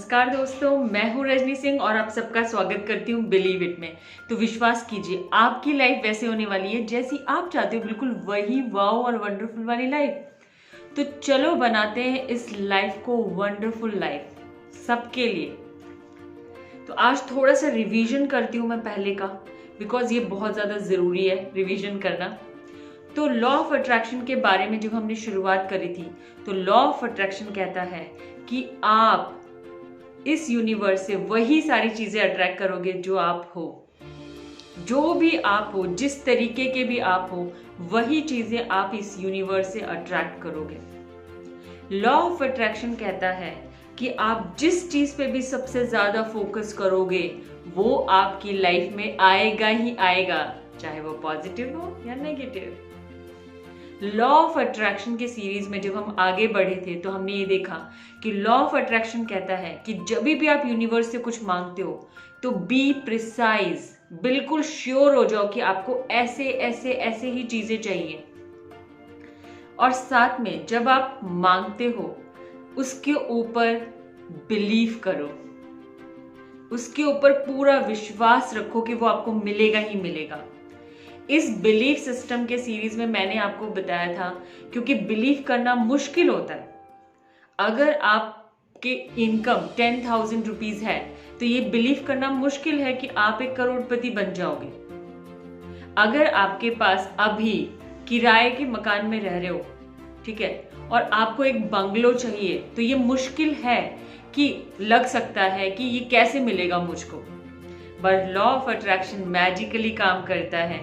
नमस्कार दोस्तों, मैं हूं रजनी सिंह और आप सबका स्वागत करती हूं बिलीव इट में। तो विश्वास कीजिए, आपकी लाइफ वैसे होने वाली है जैसी आप चाहते हो, बिल्कुल वही वाओ और वंडरफुल वाली लाइफ। तो चलो बनाते हैं इस लाइफ को वंडरफुल लाइफ सबके लिए। तो आज थोड़ा सा रिवीजन करती हूं मैं पहले का, बिकॉज ये बहुत ज़्यादा ज़रूरी है रिवीजन करना। तो लॉ ऑफ अट्रैक्शन के बारे में जब हमने शुरुआत करी थी, तो लॉ ऑफ अट्रैक्शन कहता है कि आप इस यूनिवर्स से वही सारी चीजें अट्रैक्ट करोगे जो आप हो। जो भी आप हो, जिस तरीके के भी आप हो, वही चीजें आप इस यूनिवर्स से अट्रैक्ट करोगे। लॉ ऑफ अट्रैक्शन कहता है कि आप जिस चीज पे भी सबसे ज्यादा फोकस करोगे वो आपकी लाइफ में आएगा ही आएगा, चाहे वो पॉजिटिव हो या नेगेटिव। लॉ ऑफ अट्रैक्शन के सीरीज में जब हम आगे बढ़े थे तो हमने ये देखा कि लॉ ऑफ अट्रैक्शन कहता है कि जब भी आप यूनिवर्स से कुछ मांगते हो तो बी प्रिसाइज, बिल्कुल श्योर हो जाओ कि आपको ऐसे ऐसे ऐसे ही चीजें चाहिए। और साथ में जब आप मांगते हो उसके ऊपर बिलीव करो, उसके ऊपर पूरा विश्वास रखो कि वो आपको मिलेगा ही मिलेगा। इस बिलीफ सिस्टम के सीरीज में मैंने आपको बताया था, क्योंकि बिलीव करना मुश्किल होता है। अगर आपके इनकम 10,000 रुपीज है तो ये बिलीव करना मुश्किल है कि आप एक करोड़पति बन जाओगे। अगर आपके पास अभी किराए के मकान में रह रहे हो, ठीक है, और आपको एक बंगलो चाहिए, तो ये मुश्किल है कि लग सकता है कि ये कैसे मिलेगा मुझको। But law of attraction magically काम करता है।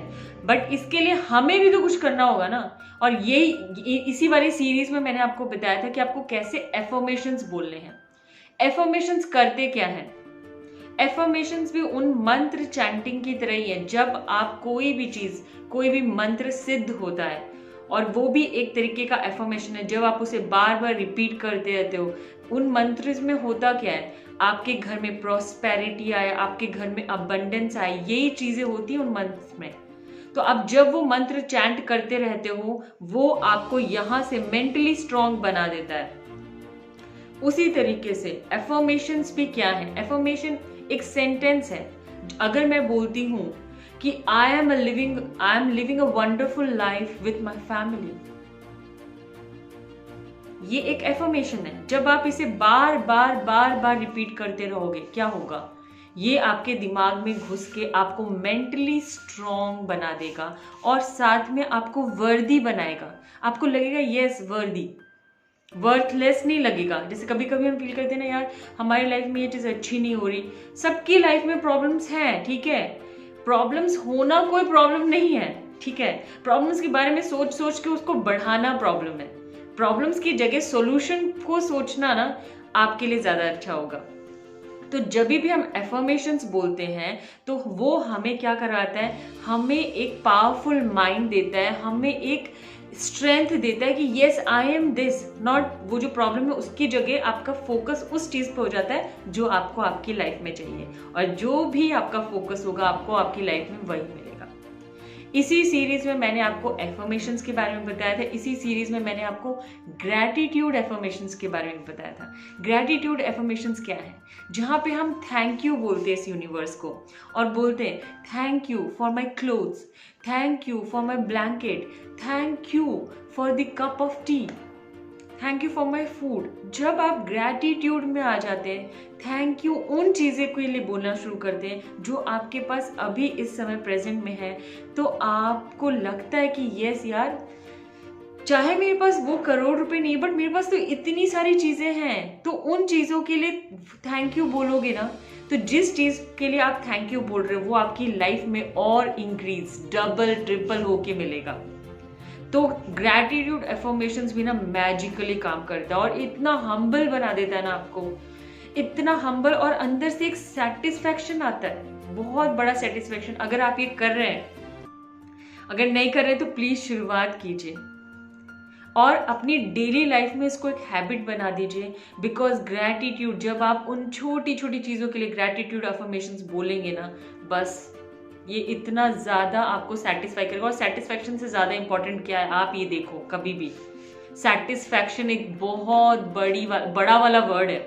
बट इसके लिए हमें भी तो कुछ करना होगा ना। और यही इसी वाली सीरीज में मैंने आपको बताया था कि आपको कैसे एफर्मेशंस बोलने हैं। एफर्मेशंस करते क्या हैं? एफर्मेशंस भी उन मंत्र चैंटिंग की तरह ही है। जब आप कोई भी चीज, कोई भी मंत्र सिद्ध होता है, और वो भी एक तरीके का एफर्मेशन है, जब आप उसे बार बार रिपीट करते रहते हो। उन मंत्र में होता क्या है? आपके घर में प्रॉस्पेरिटी आए, आपके घर में अबंडेंस आए, यही चीजें होती है उन मंत्र में। तो अब जब वो मंत्र चैंट करते रहते हो, वो आपको यहां से मेंटली स्ट्रांग बना देता है। उसी तरीके से एफर्मेशंस भी क्या है? एफर्मेशन एक सेंटेंस है। अगर मैं बोलती हूं कि I am living a wonderful life with my family, ये एक एफर्मेशन है। जब आप इसे बार बार बार बार रिपीट करते रहोगे, क्या होगा? ये आपके दिमाग में घुस के आपको मेंटली स्ट्रॉन्ग बना देगा और साथ में आपको वर्दी बनाएगा। आपको लगेगा यस वर्दी, वर्थलेस नहीं लगेगा। जैसे कभी कभी हम फील करते हैं ना, यार हमारी लाइफ में ये चीज अच्छी नहीं हो रही। सबकी लाइफ में प्रॉब्लम्स हैं, ठीक है। प्रॉब्लम्स होना कोई प्रॉब्लम नहीं है, ठीक है। प्रॉब्लम्स के बारे में सोच सोच के उसको बढ़ाना प्रॉब्लम है। प्रॉब्लम्स की जगह सॉल्यूशन को सोचना ना आपके लिए ज्यादा अच्छा होगा। तो जब भी हम एफर्मेशंस बोलते हैं तो वो हमें क्या कराता है? हमें एक पावरफुल माइंड देता है, हमें एक स्ट्रेंथ देता है कि yes I am this, not वो जो प्रॉब्लम है उसकी जगह आपका फोकस उस चीज पे हो जाता है जो आपको आपकी लाइफ में चाहिए। और जो भी आपका फोकस होगा आपको आपकी लाइफ में वही मिलेगा। इसी सीरीज में मैंने आपको एफर्मेशंस के बारे में बताया था। इसी सीरीज में मैंने आपको ग्रैटिट्यूड एफर्मेशंस के बारे में बताया था। ग्रैटिट्यूड एफर्मेशंस क्या है? जहाँ पे हम थैंक यू बोलते हैं इस यूनिवर्स को, और बोलते हैं thank you for my clothes, thank you for my blanket, thank you for the cup of T, thank you for my food. जब आप ग्रैटिट्यूड में आ जाते हैं, थैंक यू उन चीज़ें के लिए बोलना शुरू करते हैं जो आपके पास अभी इस समय प्रेजेंट में है, तो आपको लगता है कि यस यार, चाहे मेरे पास वो करोड़ रुपए नहीं, बट मेरे पास तो इतनी सारी चीज़ें हैं। तो उन चीज़ों के लिए थैंक यू बोलोगे ना, तो जिस चीज़ के लिए आप थैंक यू बोल रहे हो वो आपकी लाइफ में और इंक्रीज, डबल ट्रिपल होके मिलेगा। तो ग्रैटिट्यूड एफर्मेशंस भी ना मैजिकली काम करता है और इतना हम्बल बना देता है ना आपको, इतना हम्बल, और अंदर से एक सेटिस्फैक्शन आता है, बहुत बड़ा सेटिस्फैक्शन। अगर आप ये कर रहे हैं, अगर नहीं कर रहे तो प्लीज शुरुआत कीजिए और अपनी डेली लाइफ में इसको एक हैबिट बना दीजिए। बिकॉज ग्रैटिट्यूड, जब आप उन छोटी छोटी चीजों के लिए ग्रैटिट्यूड एफर्मेशंस बोलेंगे ना, बस ये इतना ज्यादा आपको सेटिस्फाई करेगा। और सेटिस्फैक्शन से ज्यादा इंपॉर्टेंट क्या है, आप ये देखो, कभी भी सेटिस्फैक्शन एक बहुत बड़ा वाला वर्ड है।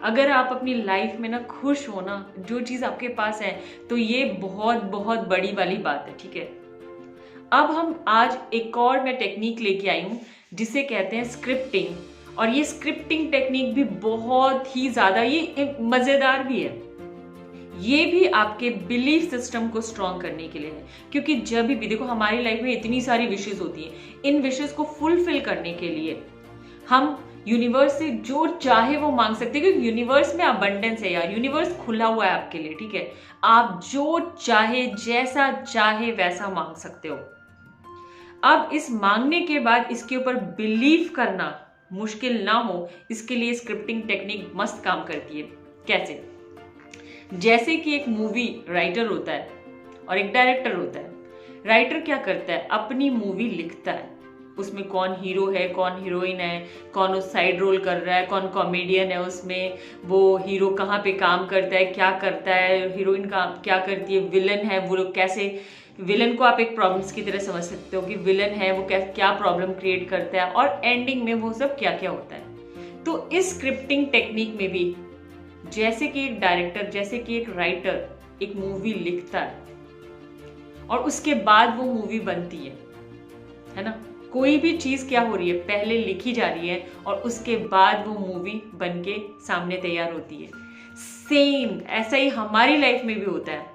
अगर आप अपनी लाइफ में ना खुश हो ना, जो चीज आपके पास है, तो ये बहुत बहुत बड़ी वाली बात है। ठीक है, अब हम आज एक और मैं टेक्निक लेके आई हूं जिसे कहते हैं स्क्रिप्टिंग। और ये स्क्रिप्टिंग टेक्निक भी बहुत ही ज्यादा ये मजेदार भी है। ये भी आपके बिलीफ सिस्टम को स्ट्रॉन्ग करने के लिए है, क्योंकि जब भी देखो हमारी लाइफ में इतनी सारी विशेष होती हैं, इन विशेष को फुलफिल करने के लिए हम यूनिवर्स से जो चाहे वो मांग सकते हैं, क्योंकि यूनिवर्स में अबंडेंस है यार, यूनिवर्स खुला हुआ है आपके लिए। ठीक है, आप जो चाहे जैसा चाहे वैसा मांग सकते हो। अब इस मांगने के बाद इसके ऊपर बिलीव करना मुश्किल ना हो, इसके लिए स्क्रिप्टिंग टेक्निक मस्त काम करती है। कैसे? जैसे कि एक मूवी राइटर होता है और एक डायरेक्टर होता है। राइटर क्या करता है? अपनी मूवी लिखता है, उसमें कौन हीरो है, कौन हीरोइन है, कौन उस साइड रोल कर रहा है, कौन कॉमेडियन है उसमें, वो हीरो कहाँ पे काम करता है, क्या करता है, हीरोइन का क्या करती है, विलन है वो लोग कैसे, विलन को आप एक प्रॉब्लम्स की तरह समझ सकते हो कि विलन है वो क्या प्रॉब्लम क्रिएट करता है, और एंडिंग में वो सब क्या क्या होता है। तो इस स्क्रिप्टिंग टेक्निक में भी जैसे कि एक डायरेक्टर, जैसे कि एक राइटर एक मूवी लिखता है और उसके बाद वो मूवी बनती है ना, कोई भी चीज क्या हो रही है, पहले लिखी जा रही है और उसके बाद वो मूवी बन के सामने तैयार होती है। सेम ऐसा ही हमारी लाइफ में भी होता है।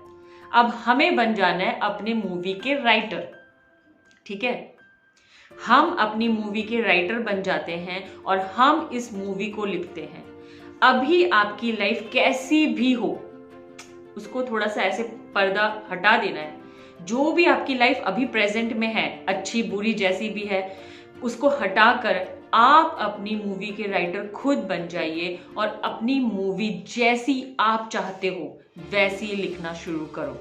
अब हमें बन जाना है अपने मूवी के राइटर। ठीक है, हम अपनी मूवी के राइटर बन जाते हैं और हम इस मूवी को लिखते हैं। अभी आपकी लाइफ कैसी भी हो, उसको थोड़ा सा ऐसे पर्दा हटा देना है। जो भी आपकी लाइफ अभी प्रेजेंट में है, अच्छी बुरी जैसी भी है, उसको हटाकर आप अपनी मूवी के राइटर खुद बन जाइए और अपनी मूवी जैसी आप चाहते हो वैसी लिखना शुरू करो।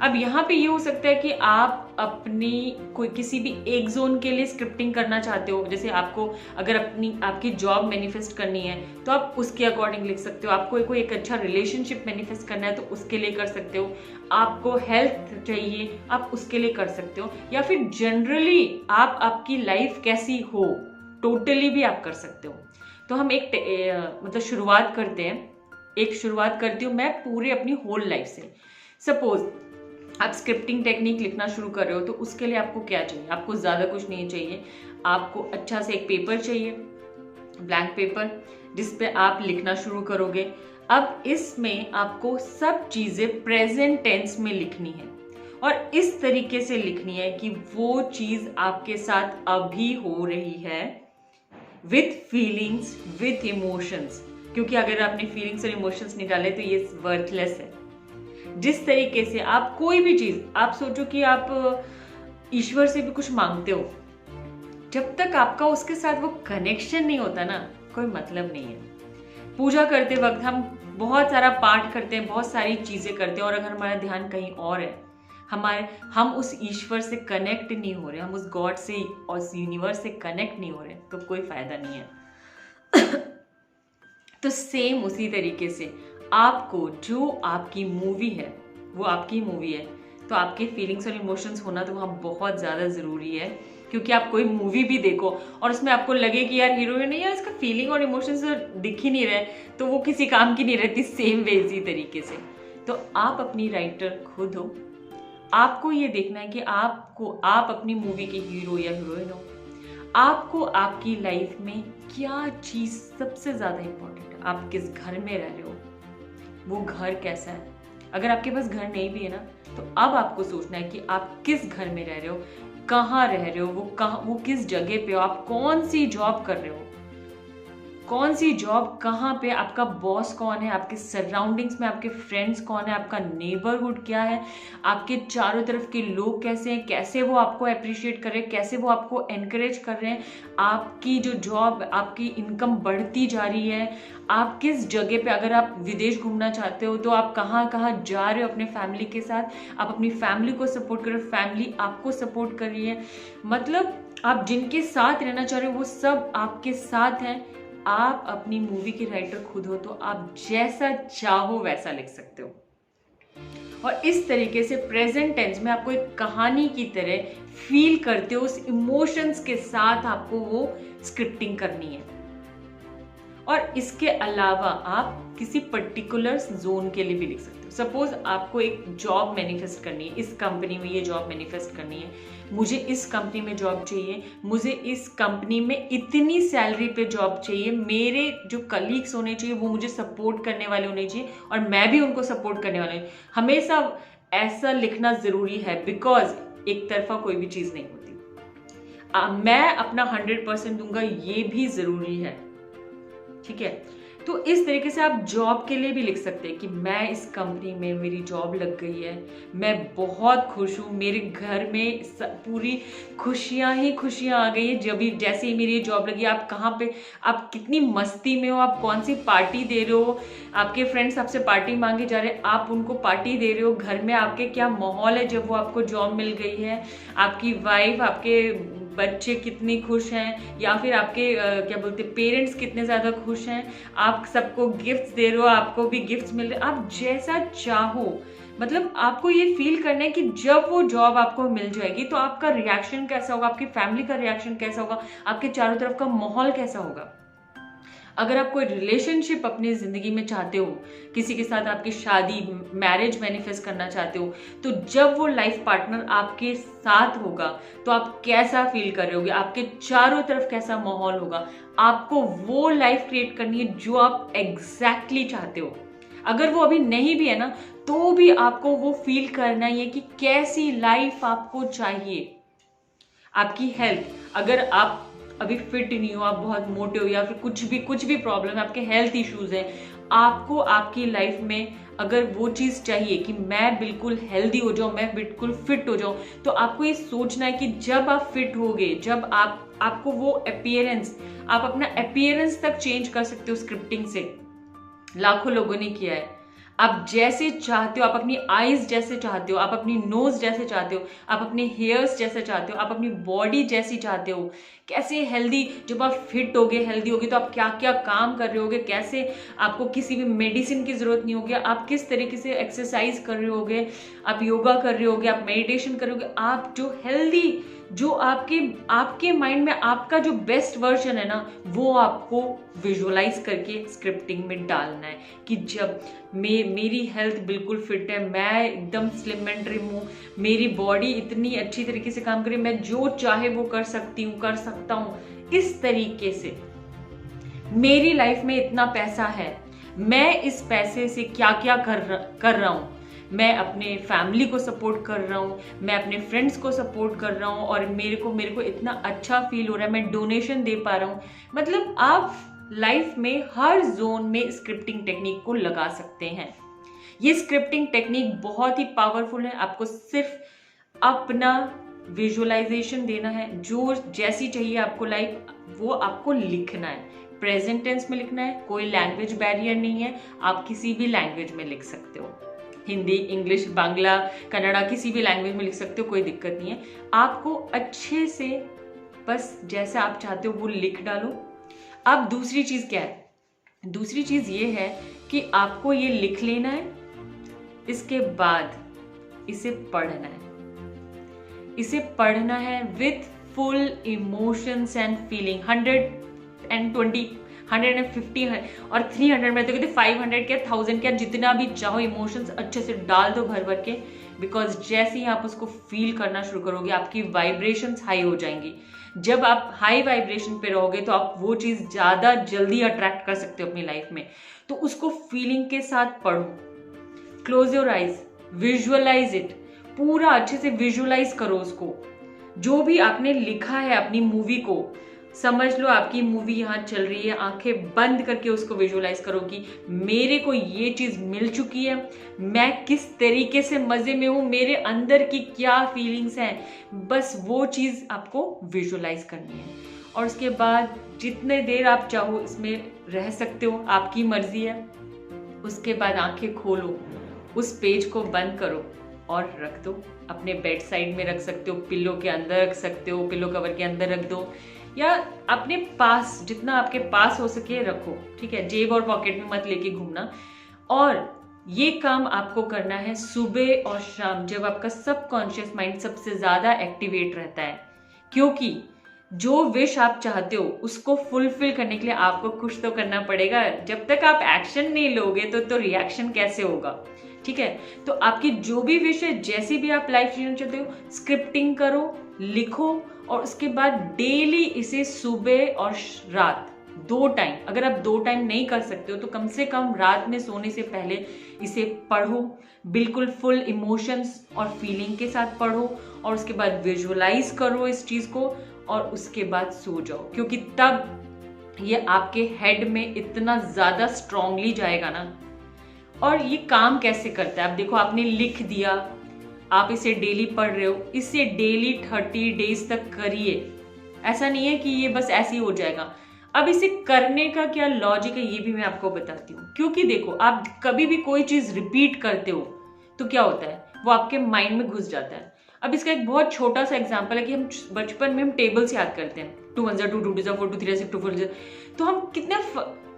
अब यहाँ पे ये हो सकता है कि आप अपनी कोई किसी भी एक जोन के लिए स्क्रिप्टिंग करना चाहते हो। जैसे आपको अगर आपकी जॉब मैनिफेस्ट करनी है तो आप उसके अकॉर्डिंग लिख सकते हो। आपको कोई एक अच्छा रिलेशनशिप मैनिफेस्ट करना है तो उसके लिए कर सकते हो। आपको हेल्थ चाहिए, आप उसके लिए कर सकते हो। या फिर जनरली आप आपकी लाइफ कैसी हो, टोटली भी आप कर सकते हो। तो हम एक मतलब शुरुआत करते हैं। एक शुरुआत करती हूँ मैं पूरे अपनी होल लाइफ से। सपोज आप स्क्रिप्टिंग टेक्निक लिखना शुरू कर रहे हो तो उसके लिए आपको क्या चाहिए? आपको ज़्यादा कुछ नहीं चाहिए। आपको अच्छा से एक पेपर चाहिए, ब्लैंक पेपर, जिस पे आप लिखना शुरू करोगे। अब इसमें आपको सब चीज़ें प्रेजेंट टेंस में लिखनी है और इस तरीके से लिखनी है कि वो चीज़ आपके साथ अभी हो रही है, विथ फीलिंग्स, विथ इमोशंस। क्योंकि अगर आपने फीलिंग्स और इमोशंस नहीं डाले तो ये वर्थलेस है। जिस तरीके से आप कोई भी चीज, आप सोचो कि आप ईश्वर से भी कुछ मांगते हो, जब तक आपका उसके साथ वो कनेक्शन नहीं होता ना, कोई मतलब नहीं है। पूजा करते वक्त हम बहुत सारा पाठ करते हैं, बहुत सारी चीजें करते हैं, और अगर हमारा ध्यान कहीं और है, हम उस ईश्वर से कनेक्ट नहीं हो रहे, हम उस गॉड से और उस यूनिवर्स से कनेक्ट नहीं हो रहे, तो कोई फायदा नहीं है। तो सेम उसी तरीके से आपको जो आपकी मूवी है वो आपकी मूवी है, तो आपके फीलिंग्स और इमोशंस होना तो वहाँ बहुत ज़्यादा ज़रूरी है। क्योंकि आप कोई मूवी भी देखो और उसमें आपको लगे कि यार हीरोइन नहीं, यार इसका फीलिंग और इमोशंस दिख ही नहीं रहे, तो वो किसी काम की नहीं रहती। सेम वे इसी तरीके से तो आप अपनी राइटर खुद हो। आपको ये देखना है कि आप अपनी मूवी के हीरो या हीरोइन हो। आपको आपकी लाइफ में क्या चीज़ सबसे ज़्यादा इम्पोर्टेंट है, आप किस घर में रह रहे हो, वो घर कैसा है। अगर आपके पास घर नहीं भी है ना, तो अब आपको सोचना है कि आप किस घर में रह रहे हो, कहाँ रह रहे हो, वो किस जगह पे हो, आप कौन सी जॉब कर रहे हो, कौन सी जॉब कहाँ पे, आपका बॉस कौन है, आपके सराउंडिंग्स में आपके फ्रेंड्स कौन है, आपका नेबरहुड क्या है, आपके चारों तरफ के लोग कैसे हैं, कैसे वो आपको अप्रिशिएट कर रहे हैं, कैसे वो आपको एनकरेज कर रहे हैं, आपकी जो जॉब, आपकी इनकम बढ़ती जा रही है, आप किस जगह पे, अगर आप विदेश घूमना चाहते हो तो आप कहाँ कहाँ जा रहे हो अपने फैमिली के साथ, आप अपनी फैमिली को सपोर्ट कर रहे हो, फैमिली आपको सपोर्ट कर रही है। मतलब आप जिनके साथ रहना चाह रहे हो वो सब आपके साथ हैं। आप अपनी मूवी के राइटर खुद हो, तो आप जैसा चाहो वैसा लिख सकते हो। और इस तरीके से प्रेजेंट टेंस में आपको एक कहानी की तरह फील करते हो, उस इमोशंस के साथ आपको वो स्क्रिप्टिंग करनी है। और इसके अलावा आप किसी पर्टिकुलर जोन के लिए भी लिख सकते हो। सपोज आपको एक जॉब मैनिफेस्ट करनी है, इस कंपनी में ये जॉब मैनिफेस्ट करनी है, मुझे इस कंपनी में जॉब चाहिए, मुझे इस कंपनी में इतनी सैलरी पे जॉब चाहिए, मेरे जो कलीग्स होने चाहिए वो मुझे सपोर्ट करने वाले होने चाहिए और मैं भी उनको सपोर्ट करने वाले हूँ। हमेशा ऐसा लिखना जरूरी है, बिकॉज एक तरफा कोई भी चीज नहीं होती। मैं अपना 100% दूंगा, ये भी जरूरी है, ठीक है। तो इस तरीके से आप जॉब के लिए भी लिख सकते हैं कि मैं इस कंपनी में, मेरी जॉब लग गई है, मैं बहुत खुश हूँ, मेरे घर में पूरी खुशियाँ ही खुशियाँ आ गई है जब भी, जैसे ही मेरी जॉब लगी। आप कहाँ पे, आप कितनी मस्ती में हो, आप कौन सी पार्टी दे रहे हो, आपके फ्रेंड्स आपसे पार्टी मांगे जा रहे हैं, आप उनको पार्टी दे रहे हो, घर में आपके क्या माहौल है जब वो आपको जॉब मिल गई है, आपकी वाइफ, आपके बच्चे कितनी खुश हैं, या फिर आपके क्या बोलते पेरेंट्स कितने ज़्यादा खुश हैं, आप सबको गिफ्ट्स दे रहे हो, आपको भी गिफ्ट्स मिल रहे, आप जैसा चाहो। मतलब आपको ये फील करना है कि जब वो जॉब आपको मिल जाएगी तो आपका रिएक्शन कैसा होगा, आपकी फैमिली का रिएक्शन कैसा होगा, आपके चारों तरफ का माहौल कैसा होगा। अगर आप कोई रिलेशनशिप अपनी जिंदगी में चाहते हो, किसी के साथ आपकी शादी, मैरिज मैनिफेस्ट करना चाहते हो, तो जब वो लाइफ पार्टनर आपके साथ होगा तो आप कैसा फील कर रहे होगे, आपके चारों तरफ कैसा माहौल होगा। आपको वो लाइफ क्रिएट करनी है जो आप एग्जैक्टली चाहते हो। अगर वो अभी नहीं भी है ना, तो भी आपको वो फील करना ही है कि कैसी लाइफ आपको चाहिए। आपकी हेल्थ, अगर आप अभी फिट नहीं हो, आप बहुत मोटे हो, या फिर कुछ भी प्रॉब्लम है, आपके हेल्थ इश्यूज हैं, आपको आपकी लाइफ में अगर वो चीज़ चाहिए कि मैं बिल्कुल हेल्दी हो जाऊं, मैं बिल्कुल फिट हो जाऊं, तो आपको ये सोचना है कि जब आप फिट होगे, जब आपको वो अपीयरेंस, आप अपना अपीयरेंस तक चेंज कर सकते हो स्क्रिप्टिंग से। लाखों लोगों ने किया है। आप जैसे चाहते हो, आप अपनी आईज जैसे चाहते हो, आप अपनी नोज जैसे चाहते हो, आप अपने हेयर्स जैसे चाहते हो, आप अपनी बॉडी जैसी चाहते हो, कैसे हेल्दी, जब आप फिट होगे, हेल्दी होगे, तो आप क्या क्या काम कर रहे होगे, कैसे आपको किसी भी मेडिसिन की जरूरत नहीं होगी, आप किस तरीके से एक्सरसाइज कर रहे होगे, आप योगा कर रहे होगे, आप मेडिटेशन कर रहे होगे, आप जो हेल्दी, जो आपके माइंड में आपका जो बेस्ट वर्जन है ना, वो आपको विजुअलाइज करके स्क्रिप्टिंग में डालना है कि जब मेरी हेल्थ बिल्कुल फिट है, मैं एकदम स्लिम एंड ट्रिम हूँ, मेरी बॉडी इतनी अच्छी तरीके से काम करे, मैं जो चाहे वो कर सकती हूँ, कर सकता हूँ, इस तरीके से मेरी लाइफ में इतना पैसा है, मैं इस पैसे से क्या क्या कर रहा हूँ, मैं अपने फैमिली को सपोर्ट कर रहा हूँ, मैं अपने फ्रेंड्स को सपोर्ट कर रहा हूँ, और मेरे को इतना अच्छा फील हो रहा है, मैं डोनेशन दे पा रहा हूँ। मतलब आप लाइफ में हर जोन में स्क्रिप्टिंग टेक्निक को लगा सकते हैं। ये स्क्रिप्टिंग टेक्निक बहुत ही पावरफुल है। आपको सिर्फ अपना विजुअलाइजेशन देना है, जो जैसी चाहिए आपको लाइफ, वो आपको लिखना है, प्रेजेंट टेंस में लिखना है, कोई लैंग्वेज बैरियर नहीं है, आप किसी भी लैंग्वेज में लिख सकते हो, हिंदी, इंग्लिश, बांग्ला, कन्नड़ा, किसी भी लैंग्वेज में लिख सकते हो, कोई दिक्कत नहीं है। आपको अच्छे से बस जैसा आप चाहते हो वो लिख डालो। अब दूसरी चीज क्या है? दूसरी चीज ये है कि आपको ये लिख लेना है, इसके बाद इसे पढ़ना है। इसे पढ़ना है with full emotions and feeling. 120, 150 और 300 में तो कहते 500 क्या 1000 क्या जितना भी चाहो इमोशंस अच्छे से डाल दो भर भर के। बिकॉज जैसे ही आप उसको फील करना शुरू करोगे, आपकी वाइब्रेशंस हाई हो जाएंगी। जब आप हाई वाइब्रेशन पे रहोगे तो आप वो चीज ज्यादा जल्दी अट्रैक्ट कर सकते हो अपनी लाइफ में। तो उसको फीलिंग के साथ पढ़ो, close your eyes, visualise it, पूरा अच्छे से विजुअलाइज करो उसको। जो भी आपने लिखा है अपनी मूवी को, समझ लो आपकी मूवी यहाँ चल रही है, आंखें बंद करके उसको विजुअलाइज करो कि मेरे को ये चीज मिल चुकी है, मैं किस तरीके से मजे में हूं, मेरे अंदर की क्या फीलिंग्स हैं, बस वो चीज आपको विजुअलाइज करनी है। और उसके बाद जितने देर आप चाहो इसमें रह सकते हो, आपकी मर्जी है। उसके बाद आंखें खोलो, उस पेज को बंद करो और रख दो। अपने बेड साइड में रख सकते हो, पिल्लो के अंदर रख सकते हो, पिल्लो कवर के अंदर रख दो, या अपने पास जितना आपके पास हो सके रखो, ठीक है। जेब और पॉकेट में मत लेके घूमना। और ये काम आपको करना है सुबह और शाम, जब आपका सबकॉन्शियस माइंड सबसे ज्यादा एक्टिवेट रहता है। क्योंकि जो विश आप चाहते हो उसको फुलफिल करने के लिए आपको कुछ तो करना पड़ेगा। जब तक आप एक्शन नहीं लोगे तो रिएक्शन कैसे होगा? ठीक है, तो आपकी जो भी विश है, जैसी भी आप लाइफ जीना चाहते हो, स्क्रिप्टिंग करो, लिखो और उसके बाद डेली इसे सुबह और रात 2 टाइम, अगर आप 2 टाइम नहीं कर सकते हो तो कम से कम रात में सोने से पहले इसे पढ़ो, बिल्कुल फुल इमोशंस और फीलिंग के साथ पढ़ो और उसके बाद विजुअलाइज करो इस चीज को और उसके बाद सो जाओ, क्योंकि तब ये आपके हेड में इतना ज्यादा स्ट्रांगली जाएगा ना। और ये काम कैसे करता है? आप देखो, आपने लिख दिया, आप इसे डेली पढ़ रहे हो, इसे डेली 30 डेज तक करिए। ऐसा नहीं है कि ये बस ऐसे ही हो जाएगा। अब इसे करने का क्या लॉजिक है ये भी मैं आपको बताती हूँ, क्योंकि देखो, आप कभी भी कोई चीज रिपीट करते हो तो क्या होता है, वो आपके माइंड में घुस जाता है। अब इसका एक बहुत छोटा सा एग्जांपल है कि हम बचपन में हम टेबल्स याद करते हैं, 2 1 2 2 2 4 2 3 6 2 4, तो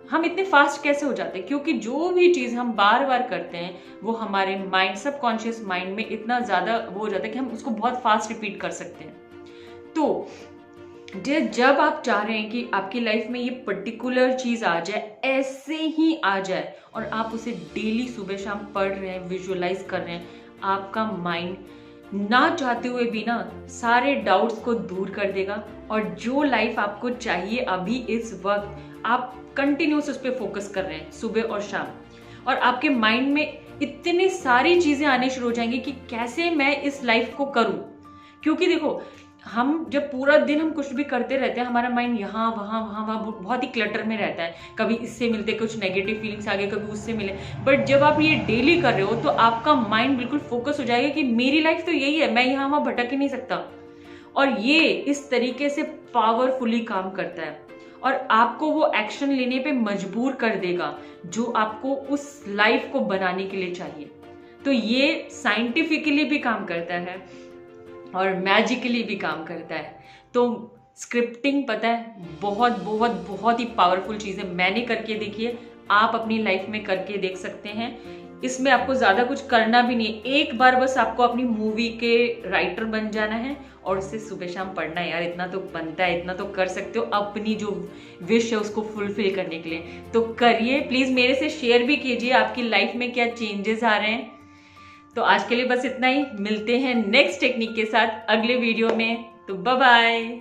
हम इतने फास्ट कैसे हो जाते हैं? क्योंकि जो भी चीज हम बार बार करते हैं वो हमारे माइंड, सबकॉन्शियस माइंड में इतना ज्यादा वो हो जाता है कि हम उसको बहुत फास्ट रिपीट कर सकते हैं। तो जब आप चाह रहे हैं कि आपकी लाइफ में ये पर्टिकुलर चीज आ जाए, ऐसे ही आ जाए, और आप उसे डेली सुबह शाम पढ़ रहे हैं, विजुअलाइज कर रहे हैं, आपका माइंड ना चाहते हुए भी ना सारे डाउट्स को दूर कर देगा और जो लाइफ आपको चाहिए अभी इस वक्त, आप कंटिन्यूस उस पर फोकस कर रहे हैं सुबह और शाम, और आपके माइंड में इतनी सारी चीजें आने शुरू हो जाएंगी कि कैसे मैं इस लाइफ को करूं। क्योंकि देखो, हम जब पूरा दिन हम कुछ भी करते रहते हैं, हमारा माइंड यहाँ वहाँ वहाँ वहाँ बहुत ही क्लटर में रहता है। कभी इससे मिलते कुछ नेगेटिव फीलिंग्स आ गए, कभी उससे मिले। बट जब आप ये डेली कर रहे हो तो आपका माइंड बिल्कुल फोकस हो जाएगा कि मेरी लाइफ तो यही है, मैं यहाँ वहाँ भटक ही नहीं सकता। और ये इस तरीके से पावरफुली काम करता है और आपको वो एक्शन लेने पे मजबूर कर देगा जो आपको उस लाइफ को बनाने के लिए चाहिए। तो ये साइंटिफिकली भी काम करता है और मैजिकली भी काम करता है। तो स्क्रिप्टिंग, पता है, बहुत बहुत बहुत ही पावरफुल चीज़ है। मैंने करके देखी है, आप अपनी लाइफ में करके देख सकते हैं। इसमें आपको ज़्यादा कुछ करना भी नहीं है, एक बार बस आपको अपनी मूवी के राइटर बन जाना है और उससे सुबह शाम पढ़ना है। यार, इतना तो बनता है, इतना तो कर सकते हो अपनी जो विश है उसको फुलफिल करने के लिए। तो करिए, प्लीज़ मेरे से शेयर भी कीजिए आपकी लाइफ में क्या चेंजेस आ रहे हैं। तो आज के लिए बस इतना ही, मिलते हैं नेक्स्ट टेक्निक के साथ अगले वीडियो में। तो बाय बाय।